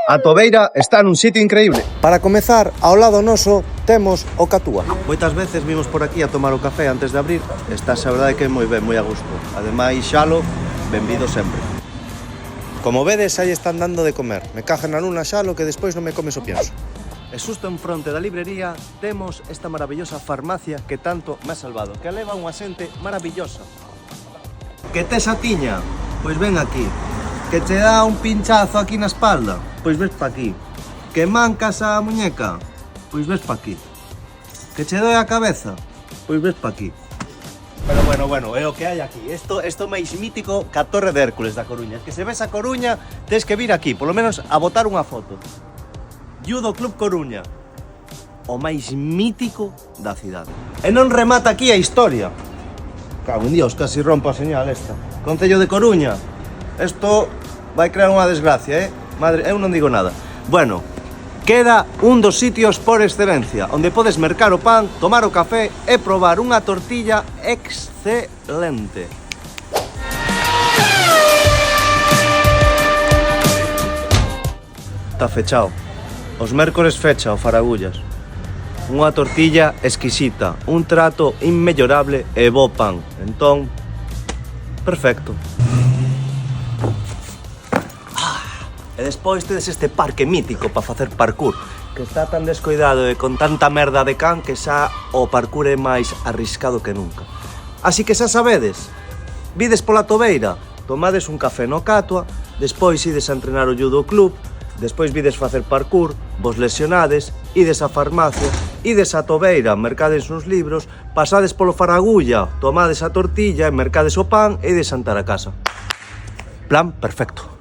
A Tobeira está nun sitio increíble. Para comezar, ao lado noso temos o Catúa. Moitas veces vimos por aquí a tomar o café antes de abrir. Está a verdade que é moi ben, moi a gusto. Ademais, Xalo, benvido sempre. Como vedes, aí están dando de comer. Me caja na luna, Xalo, que despois non me comes o pienso. E xusto en fronte da librería temos esta maravillosa farmacia que tanto me ha salvado, que leva unha xente maravillosa. Que tes a tiña? Pois ven aquí. Que che dá un pinchazo aquí na espalda? Pois ves pa aquí. Que mancas a muñeca? Pois ves pa aquí. Que che doe a cabeza? Pois ves pa aquí. Pero bueno, é o que hai aquí. Isto máis mítico que a Torre de Hércules da Coruña. Que se ves a Coruña, tes que vir aquí, polo menos a botar unha foto. Judo Club Coruña, o máis mítico da cidade. E non remata aquí a historia. Cago en Dios, casi rompo a señal esta. Concello de Coruña. Isto vai crear unha desgracia, Madre, eu non digo nada. Bueno, queda un dos sitios por excelencia, onde podes mercar o pan, tomar o café e probar unha tortilla excelente. Está fechado. Os mércores fecha o Faragullas. Unha tortilla exquisita, un trato inmellorable e bo pan. Entón, perfecto. E despois tedes este parque mítico para facer parkour, que está tan descoidado e con tanta merda de can que xa o parkour é máis arriscado que nunca. Así que xa sabedes, vides pola Tobeira, tomades un café no Catua, despois ides a entrenar o Judo Club, despois vides facer parkour, vos lesionades, ides á farmacia, ides á Tobeira, mercades uns libros, pasades polo Faragulla, tomades a tortilla e mercades o pan e ides a sentar a casa. Plan perfecto.